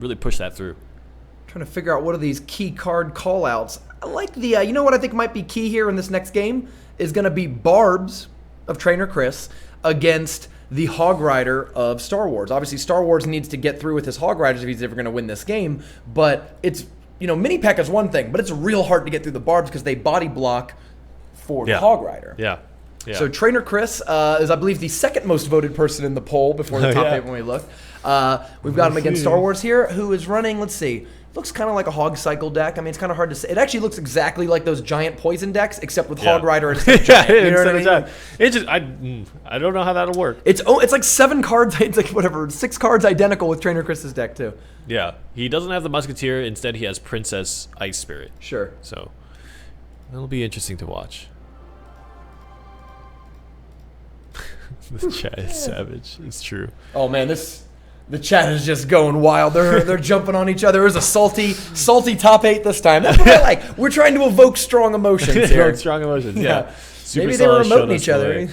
really push that through. Trying to figure out what are these key card callouts. I like the, you know what I think might be key here in this next game is going to be Barbs of Trainer Chris against the Hog Rider of Star Wars. Obviously, Star Wars needs to get through with his Hog Riders if he's ever going to win this game, but it's, Mini P.E.K.K.A is one thing, but it's real hard to get through the Barbs because they body block for the Hog Rider. Yeah. So Trainer Chris is, I believe, the second most voted person in the poll before the top 8 when we looked. We've got him against Star Wars here, who is running, let's see, looks kind of like a Hog Cycle deck. I mean, it's kind of hard to say. It actually looks exactly like those giant poison decks, except with Hog Rider instead of giant. You know what I mean? It just, I don't know how that'll work. It's like 7 cards. It's like whatever, 6 cards identical with Trainer Chris's deck too. Yeah, he doesn't have the Musketeer. Instead, he has Princess Ice Spirit. Sure. So it'll be interesting to watch. The chat is savage. It's true. Oh man, the chat is just going wild. They're jumping on each other. There's a salty top 8 this time. That's what I like. We're trying to evoke strong emotions here. Strong emotions. Yeah. Maybe they were emoting each other.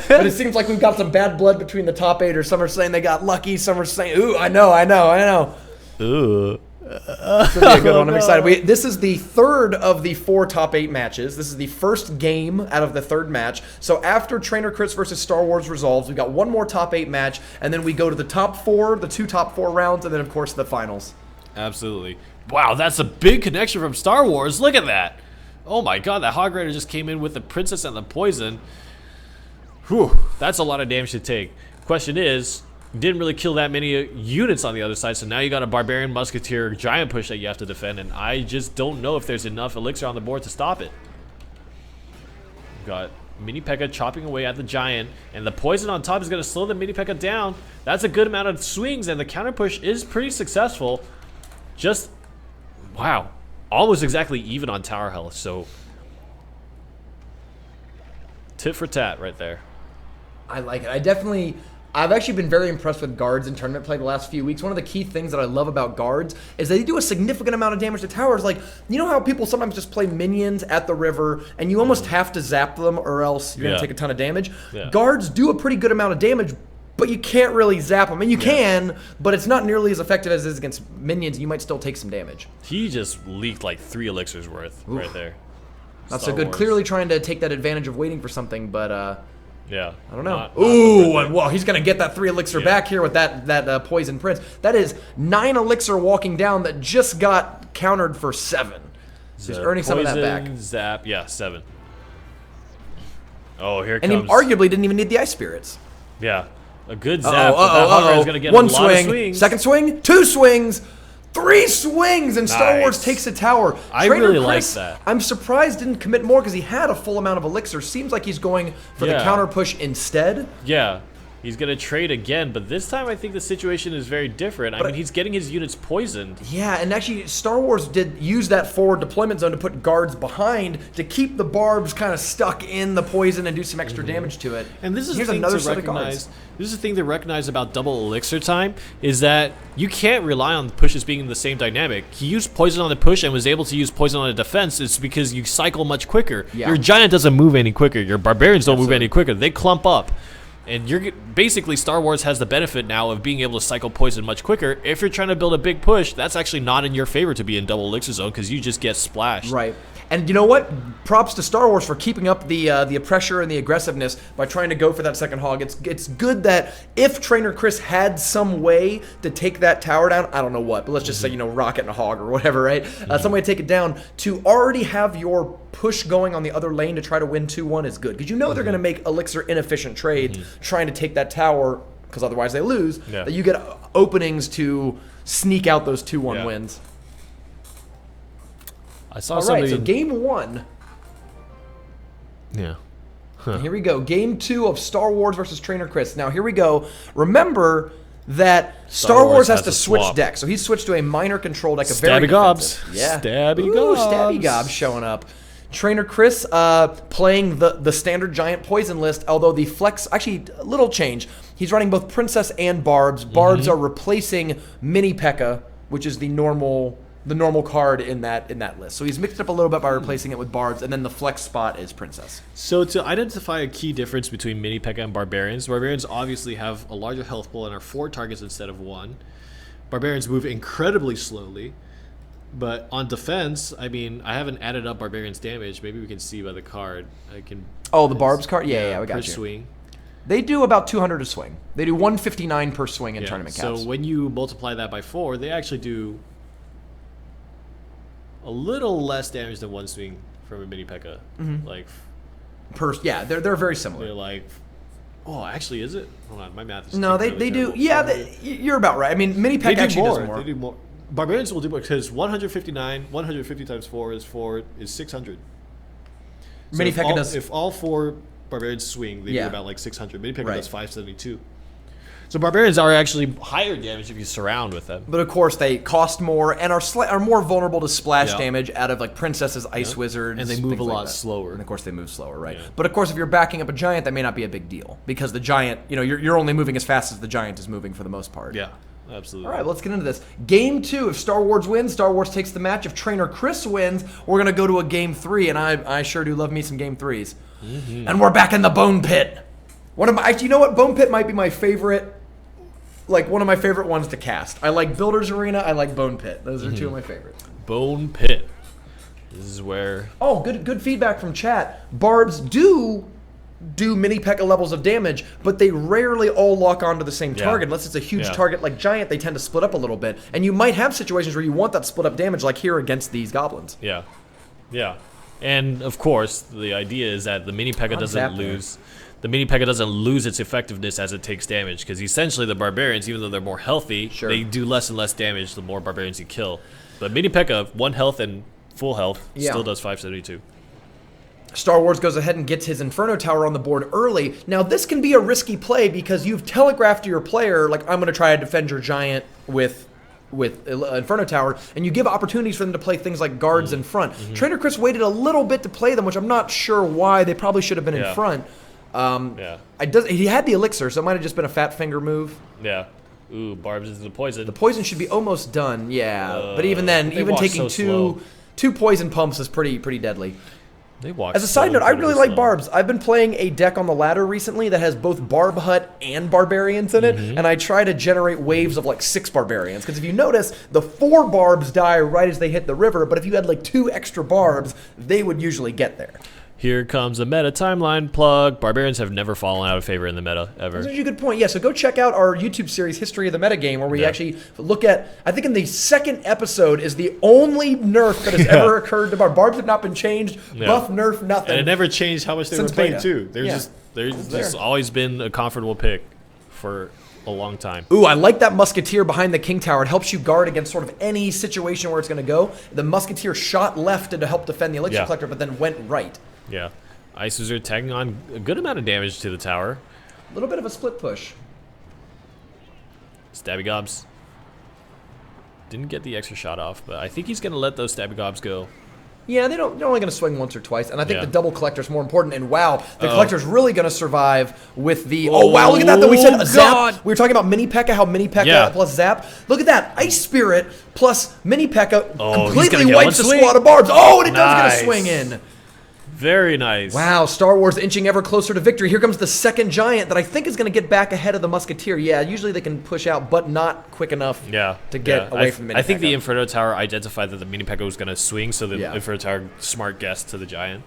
But it seems like we've got some bad blood between the top 8. Or some are saying they got lucky. Some are saying, "Ooh, I know." Ooh. This will be a good one. I'm excited. This is the third of the 4 top 8 matches. This is the first game out of the third match. So after Trainer Chris versus Star Wars resolves, we've got one more top 8 match, and then we go to the top 4, the 2 top 4 rounds, and then of course the finals. Absolutely. Wow, that's a big connection from Star Wars. Look at that. Oh my god, that Hog Rider just came in with the Princess and the Poison. Whew, that's a lot of damage to take. Question is, didn't really kill that many units on the other side, so now you got a Barbarian Musketeer giant push that you have to defend, and I just don't know if there's enough elixir on the board to stop it. We've got Mini P.E.K.K.A chopping away at the giant, and the poison on top is going to slow the Mini P.E.K.K.A down. That's a good amount of swings, and the counter push is pretty successful. Just, wow, almost exactly even on tower health, so tit for tat right there. I like it. I've actually been very impressed with guards in tournament play the last few weeks. One of the key things that I love about guards is they do a significant amount of damage to towers. Like, you know how people sometimes just play minions at the river and you almost have to zap them or else you're going to take a ton of damage? Yeah. Guards do a pretty good amount of damage, but you can't really zap them. And you can, but it's not nearly as effective as it is against minions. You might still take some damage. He just leaked like 3 elixirs worth right there. Not so good. Clearly trying to take that advantage of waiting for something, but... yeah. I don't know. Ooh, and well, he's going to get that 3 elixir back here with that Poison Prince. That is 9 elixir walking down that just got countered for 7. He's earning some of that back. Zap, yeah, 7. Oh, here it comes. And he arguably didn't even need the Ice Spirits. Yeah. A good zap. That Hog Rider is going to get one a lot swing, of swings. Second swing, 2 swings. 3 swings and Star Wars takes a tower. I really like that. I'm surprised didn't commit more because he had a full amount of elixir. Seems like he's going for the counter push instead. Yeah. He's going to trade again, but this time I think the situation is very different. I mean, he's getting his units poisoned. Yeah, and actually Star Wars did use that forward deployment zone to put guards behind to keep the barbs kind of stuck in the poison and do some extra damage to it. And this is another thing to recognize. This is the thing to recognize about double elixir time is that you can't rely on the pushes being in the same dynamic. He used poison on the push and was able to use poison on the defense. It's because you cycle much quicker. Yeah. Your giant doesn't move any quicker. Your barbarians don't move any quicker. They clump up. And you're basically Star Wars has the benefit now of being able to cycle poison much quicker. If you're trying to build a big push, that's actually not in your favor to be in double elixir zone because you just get splashed. Right. And you know what? Props to Star Wars for keeping up the pressure and the aggressiveness by trying to go for that second hog. It's good that if Trainer Chris had some way to take that tower down, I don't know what, but let's just say, you know, rocket and a hog or whatever, right? Some way to take it down, to already have your push going on the other lane to try to win 2-1 is good. Because you know they're going to make elixir inefficient trades trying to take that tower, because otherwise they lose, that you get openings to sneak out those 2-1 wins. I saw All right, so game 1. Yeah. Here we go. Game 2 of Star Wars versus Trainer Chris. Now, here we go. Remember that Star Wars has to switch decks. So he's switched to a minor control deck. Stabby Gobs. Yeah. Stabby Gobs. Stabby Gobs showing up. Trainer Chris playing the standard giant poison list, although the flex, actually a little change. He's running both Princess and Barbs. Barbs are replacing Mini P.E.K.K.A, which is the normal card in that list. So he's mixed it up a little bit by replacing it with Barbs, and then the flex spot is Princess. So to identify a key difference between Mini P.E.K.K.A and Barbarians, Barbarians obviously have a larger health pool and are 4 targets instead of 1. Barbarians move incredibly slowly. But on defense, I mean, I haven't added up Barbarians' damage. Maybe we can see by the card. I can. Oh, the Barbs card? Yeah, we got per you. swing. They do about 200 a swing. They do 159 per swing in tournament caps. So when you multiply that by 4, they actually do a little less damage than one swing from a mini P.E.K.K.A. Like, they're very similar. they're like, oh, actually, is it? Hold on, my math is No, they do. Yeah, you're about right. I mean, mini They P.E.K.K.A. do actually more. does more. They do more. Barbarians will do more because 150 times 4 is 600. So Mini if P.E.K.K.A. all- does. If all 4 Barbarians swing, they Yeah. do about like 600. Mini P.E.K.K.A. Right. does 572. So Barbarians are actually higher damage if you surround with them. But of course, they cost more and are more vulnerable to splash Yeah. damage out of like Princesses, Ice Wizards, And they move things a like lot that. slower. And of course, they move slower, right? Yeah. But of course, if you're backing up a giant, that may not be a big deal because the giant, you're only moving as fast as the giant is moving for the most part. Yeah, absolutely. All right, let's get into this. Game 2, if Star Wars wins, Star Wars takes the match. If Trainer Chris wins, we're going to go to a Game 3, and I sure do love me some Game 3s. And we're back in the Bone Pit. You know what? Bone Pit might be my favorite, like one of my favorite ones to cast. I like Builder's Arena, I like Bone Pit. Those are two of my favorites. Bone Pit. This is where... Oh, good feedback from chat. Barbs do mini P.E.K.K.A. levels of damage, but they rarely all lock onto the same target. Unless it's a huge target like Giant, they tend to split up a little bit. And you might have situations where you want that split up damage, like here against these goblins. Yeah. Yeah. And of course, the idea is that the mini P.E.K.K.A. doesn't lose... The mini P.E.K.K.A. doesn't lose its effectiveness as it takes damage, because essentially the Barbarians, even though they're more healthy, they do less and less damage the more Barbarians you kill. But mini P.E.K.K.A., 1 health and full health, still does 572. Star Wars goes ahead and gets his Inferno Tower on the board early. Now, this can be a risky play because you've telegraphed to your player, like, I'm going to try to defend your Giant with Inferno Tower, and you give opportunities for them to play things like guards in front. Trainer Chris waited a little bit to play them, which I'm not sure why. They probably should have been in front. He had the elixir, so it might have just been a fat finger move. Yeah. Ooh, Barbs into the poison. The poison should be almost done, but even then, even taking so two poison pumps is pretty deadly. They walk As a side note, I really like Barbs. I've been playing a deck on the ladder recently that has both Barb Hut and Barbarians in it, and I try to generate waves of like 6 Barbarians. Because if you notice, the 4 Barbs die right as they hit the river, but if you had like 2 extra Barbs, they would usually get there. Here comes a meta timeline plug. Barbarians have never fallen out of favor in the meta, ever. That's a good point. Yeah, so go check out our YouTube series, History of the Metagame, where we actually look at, I think in the 2nd episode is the only nerf that has ever occurred to Barbs. Barbs have not been changed, buff, nerf, nothing. And it never changed how much they were Since played, beta. too. They're just always been a comfortable pick for a long time. Ooh, I like that Musketeer behind the King Tower. It helps you guard against sort of any situation where it's going to go. The Musketeer shot left to help defend the Elixir Collector, but then went right. Yeah. Ice Wizard tagging on a good amount of damage to the tower. A little bit of a split push. Stabby Gobs. Didn't get the extra shot off, but I think he's going to let those Stabby Gobs go. Yeah, they're only going to swing once or twice, and I think the double Collector's more important. And wow, the Collector's really going to survive with the... Oh, wow, look at that, though. We said a zap. We were talking about mini P.E.K.K.A., how mini P.E.K.K.A. plus zap. Look at that. Ice Spirit plus mini P.E.K.K.A. completely wipes the squad of Barbs. Oh, and it does get a swing in. Very nice. Wow, Star Wars inching ever closer to victory. Here comes the 2nd Giant that I think is going to get back ahead of the Musketeer. Yeah, usually they can push out, but not quick enough to get away from the mini I think the Inferno Tower identified that the mini P.E.K.K.A. was going to swing, so the Inferno Tower smart guess to the Giant.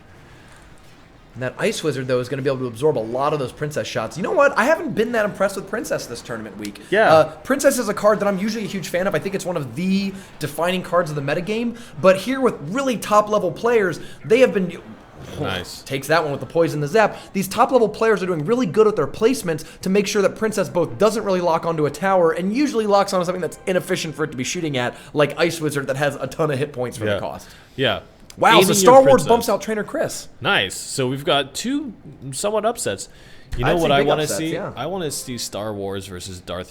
And that Ice Wizard, though, is going to be able to absorb a lot of those Princess shots. You know what? I haven't been that impressed with Princess this tournament week. Yeah. Princess is a card that I'm usually a huge fan of. I think it's one of the defining cards of the metagame. But here with really top-level players, they have been... Nice. Takes that one with the poison, the zap. These top-level players are doing really good with their placements to make sure that Princess both doesn't really lock onto a tower and usually locks onto something that's inefficient for it to be shooting at, like Ice Wizard that has a ton of hit points for the cost. Yeah. Wow, so Star Wars bumps out Trainer Chris. Nice. So we've got 2 somewhat upsets. You know I'd what say I big want to upsets, see? yeah. I want to see Star Wars versus Darth